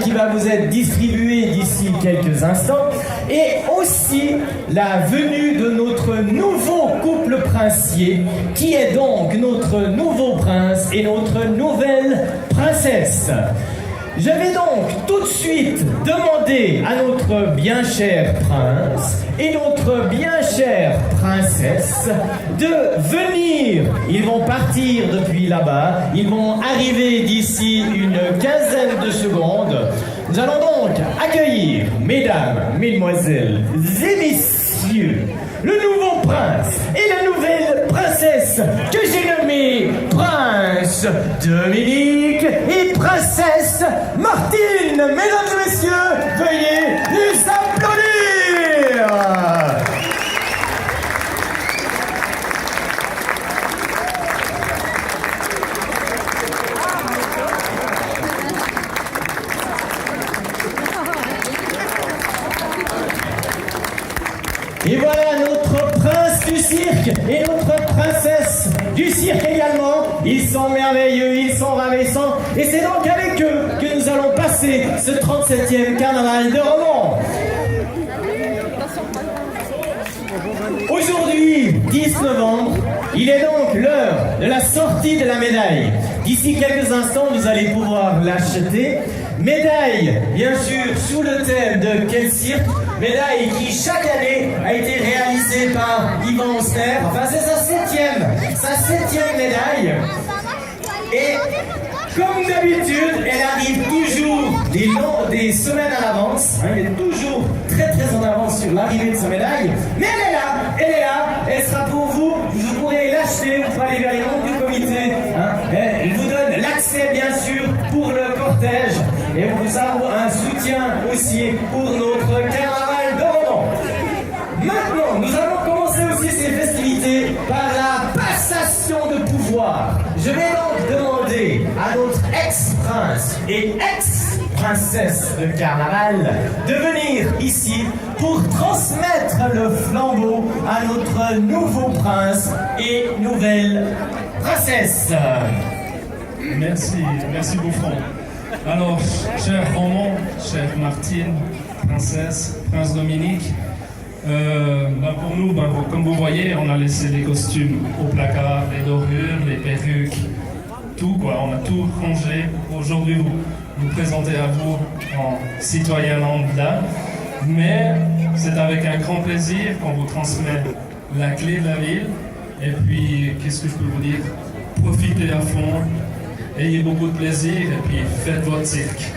qui va vous être distribué d'ici quelques instants, et aussi la venue de notre nouveau couple princier, qui est donc notre nouveau prince et notre nouvelle princesse. Je vais donc tout de suite demander à notre bien cher prince et notre bien chère princesse de venir. Ils vont partir depuis là-bas, ils vont arriver d'ici une quinzaine de secondes. Nous allons donc accueillir, mesdames, mesdemoiselles et messieurs, le nouveau prince et la nouvelle princesse que j'ai nommé Prince Dominique et Princesse Martine. Mesdames et messieurs, veuillez les applaudir. Et voilà notre prince du cirque et notre princesse du cirque également. Ils sont merveilleux, ils sont ravissants. Et c'est donc avec eux que nous allons passer ce 37e carnaval de Romans. Aujourd'hui, 10 novembre, il est donc l'heure de la sortie de la médaille. D'ici quelques instants, vous allez pouvoir l'acheter. Médaille, bien sûr, sous le thème de quel cirque? Médaille qui, chaque année, a été réalisée par Yvan Osner. Enfin, c'est sa septième médaille. Et, comme d'habitude, elle arrive toujours des semaines à l'avance. Elle est toujours très en avance sur l'arrivée de sa médaille. Mais elle est là, elle sera pour vous. Vous pourrez l'acheter, vous pourrez aller vers les membres du comité. Elle vous donne l'accès, bien sûr, pour le cortège. Et nous avons un soutien aussi pour notre carnaval de Romans. Maintenant, nous allons commencer aussi ces festivités par la passation de pouvoir. Je vais donc demander à notre ex-prince et ex-princesse de carnaval de venir ici pour transmettre le flambeau à notre nouveau prince et nouvelle princesse. Merci Bouffon. Alors, cher Roman, chère Martine, princesse, prince Dominique, pour nous, comme vous voyez, on a laissé les costumes au placard, les dorures, les perruques, tout quoi, on a tout rangé. Aujourd'hui, vous présentez à vous en citoyen lambda, mais c'est avec un grand plaisir qu'on vous transmet la clé de la ville. Et puis, qu'est-ce que je peux vous dire? Profitez à fond. Ayez beaucoup de plaisir et puis faites votre cirque.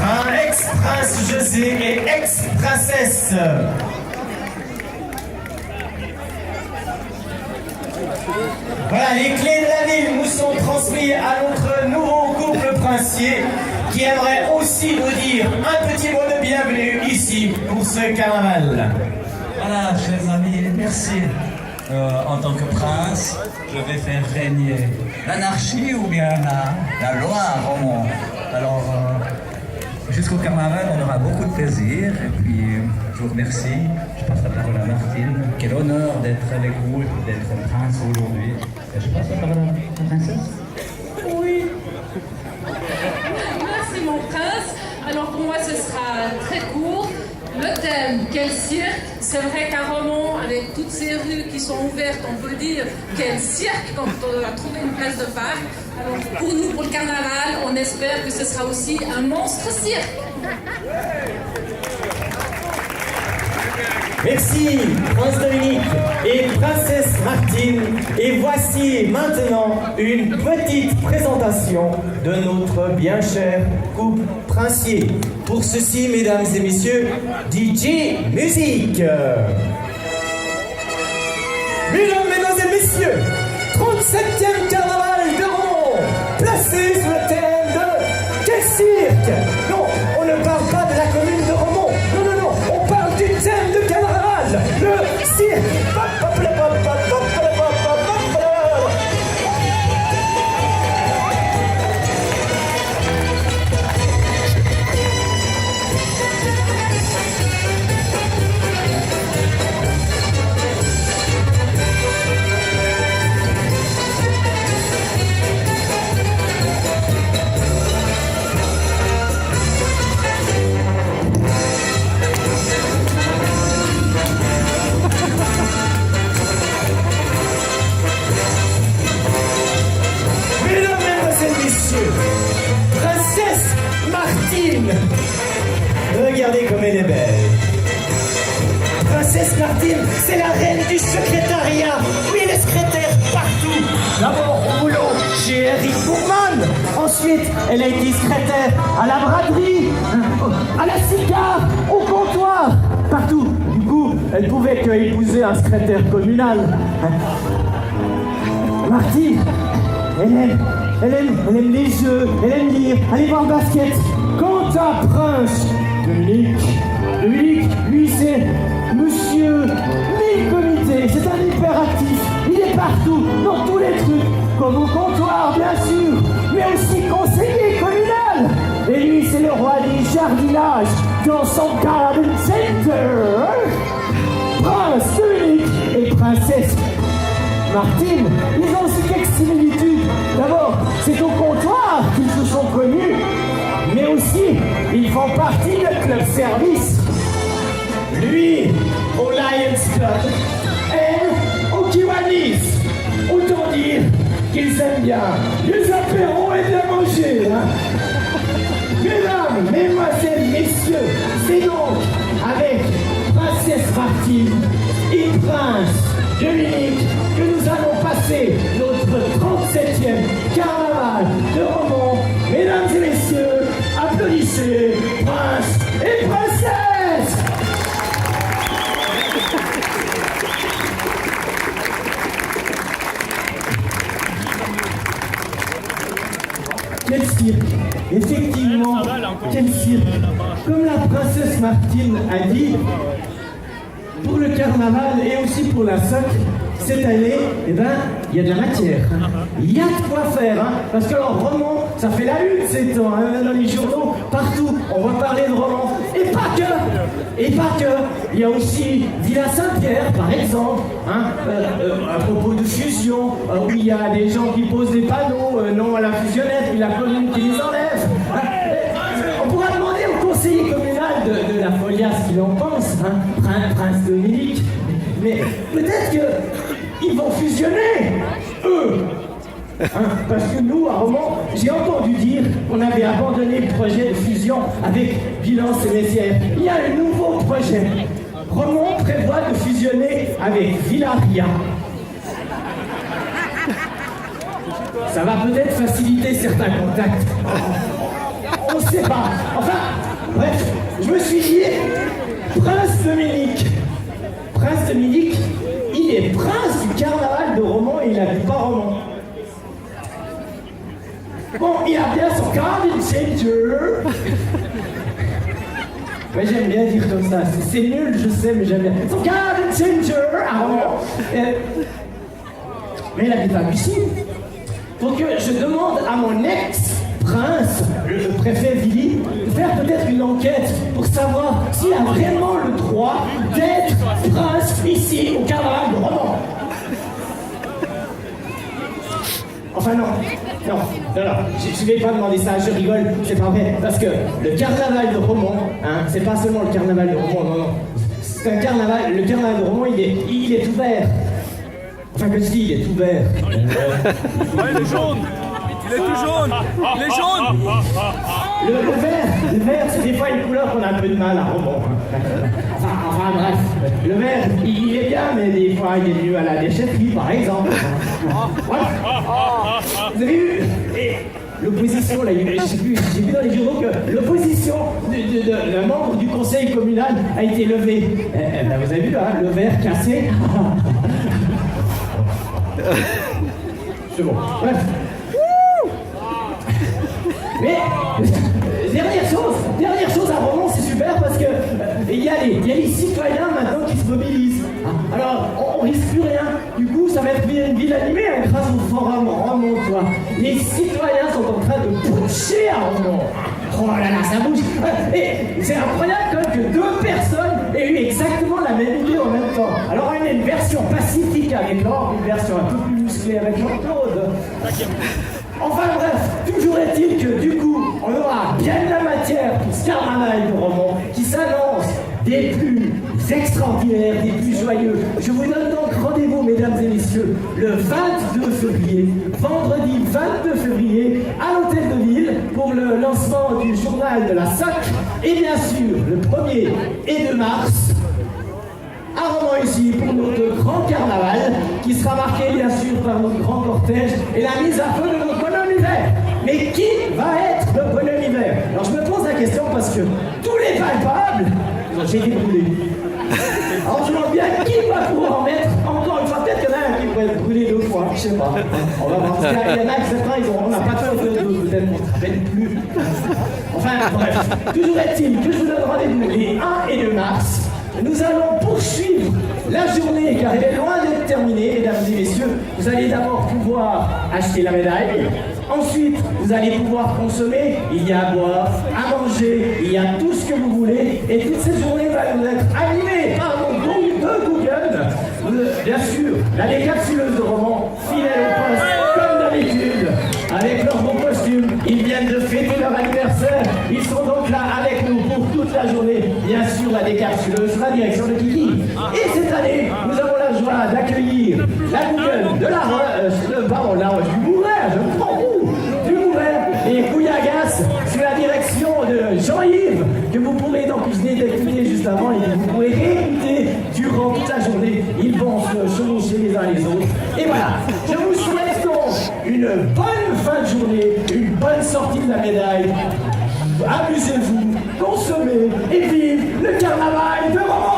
Un ex-prince José et ex-princesse. Voilà, les clés de la ville nous sont transmises à notre nouveau couple princier qui aimerait aussi nous dire un petit mot de bienvenue ici pour ce carnaval. Voilà, chers amis, merci. En tant que prince, je vais faire régner l'anarchie ou bien la loi à Romans. Alors, jusqu'au carnaval, on aura beaucoup de plaisir. Et puis, je vous remercie. Je passe la parole à Martine. Quel honneur d'être avec vous et d'être prince aujourd'hui. Et je passe la parole à la princesse. Oui. Merci mon prince. Alors pour moi ce sera très court. Le thème, quel cirque? C'est vrai qu'à Romans, avec toutes ces rues qui sont ouvertes, on peut dire quel cirque quand on a trouvé une place de parc. Alors pour nous, pour le carnaval, on espère que ce sera aussi un monstre cirque. Merci, Prince Dominique et Princesse Martine. Et voici maintenant une petite présentation de notre bien cher couple princier. Pour ceci, mesdames et messieurs, DJ Musique. Mesdames, mesdemoiselles, messieurs, 37e carnaval de Romans, placé sous le thème de quel cirque? Non, on ne parle pas de la commune de Romans. Non, on parle du thème de carnaval, le cirque. Martine. Regardez comme elle est belle. Princesse Martine, c'est la reine du secrétariat. Oui, elle est secrétaire partout. D'abord au boulot chez Eric Bourman. Ensuite, elle a été secrétaire à la braderie, à la cigare, au comptoir. Partout. Du coup, elle pouvait qu'épouser un secrétaire communal. Martine, elle aime les jeux, elle aime lire, aller voir le basket. Quant à Prince Dominique, lui c'est monsieur mille comités, c'est un hyperactif, il est partout, dans tous les trucs, comme au comptoir bien sûr, mais aussi conseiller communal. Et lui c'est le roi des jardinages dans son garden center. Prince Dominique et princesse Martine, ils ont aussi quelques similitudes. D'abord, c'est au comptoir qu'ils se sont connus, mais aussi, ils font partie de club service. Lui, au Lions Club, elle, au Kiwanis. Autant dire qu'ils aiment bien les apéros et bien manger. Hein. Mesdames, mesdemoiselles, messieurs, c'est donc avec Princesse Martine et Prince Dominique que nous allons passer notre 37e carnaval de Romont. Mesdames et messieurs, applaudissez Prince et Princesse. Quel cirque! Effectivement, quel cirque! Comme la princesse Martine a dit, pour le carnaval et aussi pour la SOC, cette année, eh ben, il y a de la matière. Il y a de quoi faire, hein, parce que alors, Romont, ça fait la une ces temps, hein, dans les journaux, partout, on va parler de Romont. Et pas que. Il y a aussi Villa Saint-Pierre, par exemple, hein, à propos de fusion, où il y a des gens qui posent des panneaux, non à la fusionnette, puis la commune qui les enlève. On pourra demander au conseiller communal de la Folia ce qu'il en pense, hein, Prince Dominique. Mais peut-être qu'ils vont fusionner, eux. Hein, parce que nous, à Romont, j'ai entendu dire qu'on avait abandonné le projet de fusion avec Villance et Messières. Il y a un nouveau projet. Romont prévoit de fusionner avec Villaria. Ça va peut-être faciliter certains contacts. On ne sait pas. Enfin, bref, je me suis dit, Prince Dominique, il est prince du carnaval de Romont et il n'habite pas Romont. Bon, il a bien son garden center. Ouais, j'aime bien dire comme ça. C'est nul, je sais, mais j'aime bien. Son garden center à Romont. Mais il habite à Bussy. Donc je demande à mon ex-prince, le préfet Villy, de faire peut-être une enquête pour savoir s'il a vraiment le droit d'être prince ici au carnaval de Romont. Enfin non, je ne vais pas demander ça, je rigole, c'est pas vrai, parce que le carnaval de Romont, hein, c'est pas seulement le carnaval de Romont, non, c'est un carnaval, le carnaval de Romont, il est ouvert. Enfin, que je dis, il est ouvert. Ouais, il est jaune. Il est tout jaune. Il est jaune. Le vert, c'est des fois une couleur qu'on a un peu de mal à Romont. Enfin bref, le vert, il est bien, mais des fois il est mieux à la déchetterie, par exemple. Voilà. Vous avez vu l'opposition, là, je sais plus, j'ai vu dans les journaux que l'opposition d'un membre du conseil communal a été levée. Ben, vous avez vu, hein, le verre cassé. C'est bon. Bref. Mais dernière chose à Romont, c'est super parce que il y a les citoyens maintenant qui se mobilisent. Alors on risque plus rien. Du coup, ça va être une ville animée hein, grâce au forum Romontois. Les citoyens sont en train de boucher à Romont. Oh là là, ça bouge. Et c'est incroyable quand même que deux personnes aient eu exactement la même idée en même temps. Alors il y a une version pacifique avec Laure, une version un peu plus musclée avec Jean-Claude. Enfin bref, toujours est-il que du coup, on aura bien de la matière pour ce carnaval de Romont qui s'annonce des plus extraordinaires, des plus joyeux. Je vous donne donc rendez-vous, mesdames et messieurs, le 22 février, vendredi 22 février, à l'Hôtel de Ville. pour le lancement du journal de la SOC. Et bien sûr, le 1er et 2 mars, à Romans ici pour notre grand carnaval, qui sera marqué bien sûr par notre grand cortège et la mise à feu de notre bonhomme hiver. Mais qui va être le bonhomme hiver? Alors je me pose la question parce que tous les palpables, j'ai été brûlé. Alors je me demande bien qui va pouvoir en mettre encore une fois. Peut-être qu'il y en a un qui pourrait être brûlé 2 fois, je sais pas. On va voir. Parce qu'il y en a qui certains, on n'a pas peur de peut-être qu'on ne se rappelle plus. Enfin bref, toujours est-il que je vous donne rendez-vous les 1 et 2 mars. Nous allons poursuivre la journée car elle est loin d'être terminée, mesdames et messieurs. Vous allez d'abord pouvoir acheter la médaille. Ensuite, vous allez pouvoir consommer. Il y a à boire, à manger, il y a tout ce que vous voulez. Et toute cette journée va nous être animée par nos groupes de Google. Bien sûr, la décapsuleuse de Romans, fidèle au poste, comme d'habitude, avec leurs beaux costumes. Ils viennent de fêter leur anniversaire. Ils sont donc là avec nous pour toute la journée. Bien sûr, la décapsuleuse sous la direction de Kiki. Et cette année, nous avons la joie d'accueillir la Google de du Mouret, je me prends du Mouret et Couillagas sous la direction de Jean-Yves, que vous pourrez donc, je venais d'écouter juste avant, et vous pourrez réécouter durant toute la journée. Ils vont se chevaucher les uns les autres. Et voilà, je vous souhaite donc une bonne fin de journée, une bonne sortie de la médaille. Amusez-vous, consommez et vive le carnaval de Romans.